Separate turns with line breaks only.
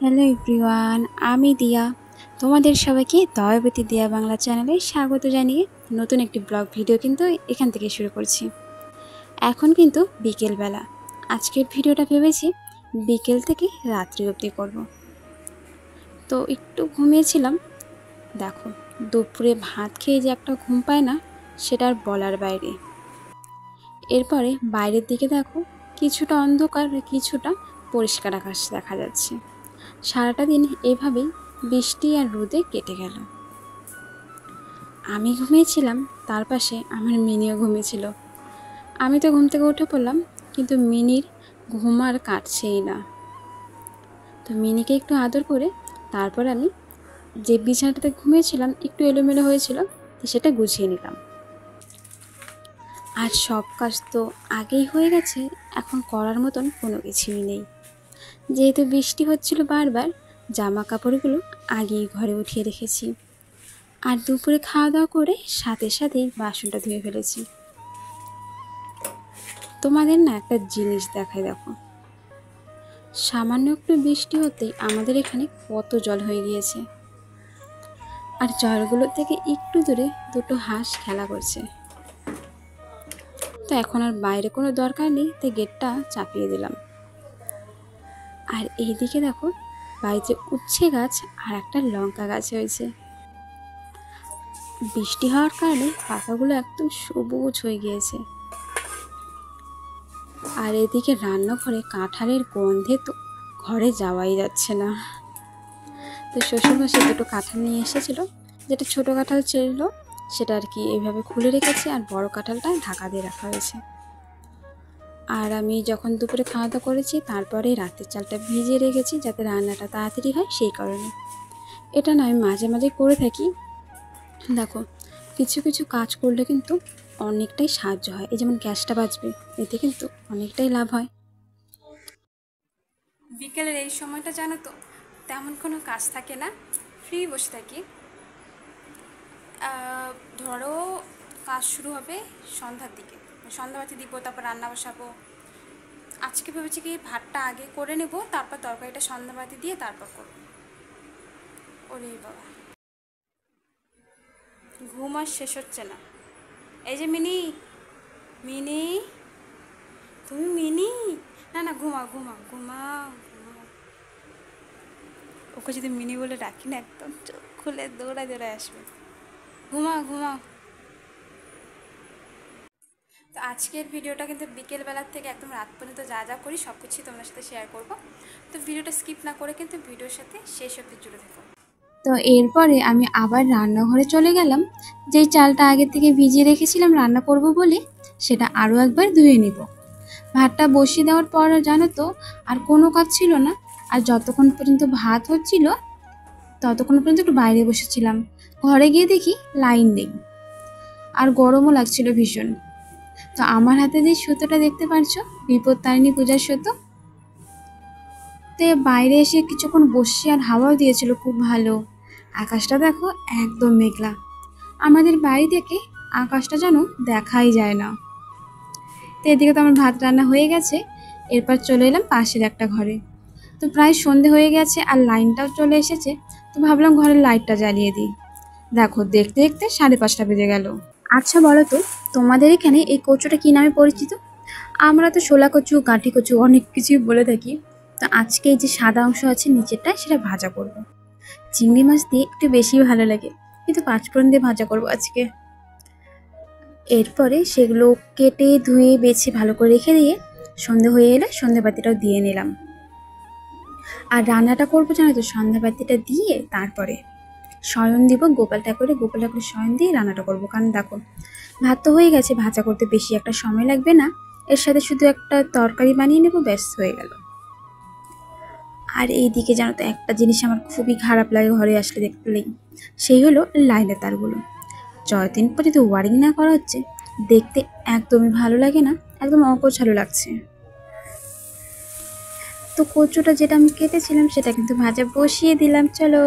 Hello everyone, আমি দিয়া। তোমাদের সবাইকে দয়াবতী দিয়া বাংলা চ্যানেলে স্বাগত জানিয়ে নতুন একটি ব্লগ ভিডিও কিন্তু এখান থেকে শুরু করছি। এখন কিন্তু বিকেলবেলা। আজকের ভিডিওটা ভেবেছি বিকেল থেকে রাত্রি অবধি করব। তো একটু ঘুমিয়েছিলাম। দেখো, দুপুরে ভাত খেয়ে যে একটা ঘুম পায় না, সেটা আর বলার বাইরে। এরপরে বাইরের দিকে দেখো, কিছুটা অন্ধকার কিছুটা পরিষ্কার আকাশ দেখা যাচ্ছে। সারাটা দিন এভাবেই বৃষ্টি আর রোদে কেটে গেল। আমি ঘুমিয়েছিলাম, তার পাশে আমার মিনিও ঘুমিয়েছিল। আমি তো ঘুম থেকে উঠে পড়লাম, কিন্তু মিনির ঘুম আর কাটছেই না। তো মিনিকে একটু আদর করে তারপর আমি যে বিছানাটাতে ঘুমিয়েছিলাম একটু এলোমেলো হয়েছিল, তো সেটা গুছিয়ে নিলাম। আর সব কাজ তো আগেই হয়ে গেছে, এখন করার মতন কোনো কিছুই নেই। যেহেতু বৃষ্টি হচ্ছিল বারবার, জামা কাপড়গুলো আগেই ঘরে উঠিয়ে রেখেছি। আর দুপুরে খাওয়া দাওয়া করে সাথে সাথেই বাসনটা ধুয়ে ফেলেছি। তোমাদের না একটা জিনিস দেখায়, দেখো, সামান্য একটু বৃষ্টি হতেই আমাদের এখানে কত জল হয়ে গিয়েছে। আর জলগুলো থেকে একটু দূরে দুটো হাঁস খেলা করছে। তো এখন আর বাইরে কোনো দরকার নেই, তাই গেটটা চাপিয়ে দিলাম। আর এইদিকে দেখো, বাড়িতে উচ্ছে গাছ আর একটা লঙ্কা গাছ হয়েছে। বৃষ্টি হওয়ার কারণে পাতাগুলো একদম সবুজ হয়ে গিয়েছে। আর এদিকে রান্নাঘরে কাঁঠালের গন্ধে তো ঘরে যাওয়াই যাচ্ছে না। তো শ্বশুরমশাই দুটো কাঁঠাল নিয়ে এসেছিলো। যেটা ছোটো কাঁঠাল ছিল সেটা আর কি এইভাবে খুলে রেখেছি, আর বড় কাঁঠালটা ঢাকা দিয়ে রাখা হয়েছে। আর আমি যখন দুপুরে খাওয়া দাওয়া করেছি তারপরে রাতের চালটা ভিজিয়ে রেখেছি যাতে রান্নাটা তাড়াতাড়ি হয়, সেই কারণে। এটা না আমি মাঝে মাঝে করে থাকি। দেখো, কিছু কিছু কাজ করলে কিন্তু অনেকটাই সাহায্য হয়। এই যেমন গ্যাসটা বাঁচবে, এতে কিন্তু অনেকটাই লাভ হয়। বিকেলের এই সময়টা জানো তো তেমন কোনো কাজ থাকে না, ফ্রি বসে থাকি। ধরো কাজ শুরু হবে সন্ধ্যার দিকে, সন্ধ্যাবাতি দিব, তারপর রান্না বসাবো। আজকে ভেবেছি কি ভাতটা আগে করে নেব, তারপর তরকারিটা সন্ধ্যাবাতি দিয়ে তারপর করবো। ওরে বাবা, ঘুম আর শেষ হচ্ছে না। এই যে মিনি, মিনি, তুমি মিনি, না না ঘুমাও ঘুমাও ঘুমাও ঘুমাও। ওকে যদি মিনি বলে ডাকি না, একদম চোখ খুলে দৌড়ায় দৌড়ায় আসবে। ঘুমাও ঘুমাও। তো আজকের ভিডিওটা কিন্তু বিকেলবেলার থেকে একদম রাত পর্যন্ত যা যা করি সব কিছুই তোমার সাথে শেয়ার করব। তো ভিডিওটা স্কিপ না করে কিন্তু ভিডিওর সাথে শেষ অবধি জুড়ে থাকো। তো এরপরে আমি আবার রান্নাঘরে চলে গেলাম। যেই চালটা আগে থেকে ভিজিয়ে রেখেছিলাম রান্না করব বলে, সেটা আরও একবার ধুয়ে নিব। ভাতটা বসিয়ে দেওয়ার পর জানো তো আর কোনো কাজ ছিল না। আর যতক্ষণ পর্যন্ত ভাত হচ্ছিল ততক্ষণ পর্যন্ত একটু বাইরে বসেছিলাম। ঘরে গিয়ে দেখি লাইন নেই, আর গরমও লাগছিল ভীষণ। তো আমার হাতে যে সুতোটা দেখতে পারছো, বিপত্তারিণী পূজার সুতো, তো বাইরে এসে কিছুক্ষণ বসে আর হাওয়াও দিয়েছিল খুব ভালো। আকাশটা দেখো একদম মেঘলা। আমাদের বাড়ি থেকে আকাশটা যেন দেখাই যায় না। তো এদিকে তো আমার ভাত রান্না হয়ে গেছে। এরপর চলে এলাম পাশের একটা ঘরে। তো প্রায় সন্ধে হয়ে গেছে আর লাইনটাও চলে এসেছে। তো ভাবলাম ঘরের লাইটটা জ্বালিয়ে দিই। দেখো, দেখতে দেখতে 5:30 বেজে গেল। আচ্ছা বলো তো, তোমাদের এখানে এই কচুটা কী নামে পরিচিত? আমরা তো শোলা কচু, গাঁঠি কচু অনেক কিছুই বলে থাকি। তো আজকে এই যে সাদা অংশ আছে নিচেরটা, সেটা ভাজা করব। চিংড়ি মাছ দিয়ে একটু বেশি ভালো লাগে, কিন্তু পাঁচফোড়ন দিয়ে ভাজা করব আজকে। এরপরে সেগুলো কেটে ধুয়ে বেছে ভালো করে রেখে দিয়ে সন্ধে হয়ে এলে সন্ধেবাতিটাও দিয়ে নিলাম। আর রান্নাটা করবো জানো তো, সন্ধ্যাবাতিটা দিয়ে তারপরে শয়ন দিব গোপাল ঠাকুরে। গোপাল ঠাকুরের শয়ন দিয়ে রান্নাটা করবো। কারণ দেখো, ভাত তো হয়ে গেছে, ভাজা করতে বেশি একটা সময় লাগবে না। এর সাথে শুধু একটা তরকারি বানিয়ে নেবো, ব্যাস হয়ে গেল। আর এই দিকে জানো তো একটা জিনিস আমার খুবই খারাপ লাগে ঘরে আসলে দেখলেই, সেই হলো লাইনের তারগুলো। যতদিন পর্যন্ত ওয়ারিং না করা হচ্ছে দেখতে একদমই ভালো লাগে না, একদম অগোছালো লাগছে। তো কচুটা যেটা আমি কেটেছিলাম সেটা কিন্তু ভাজা বসিয়ে দিলাম। চলো।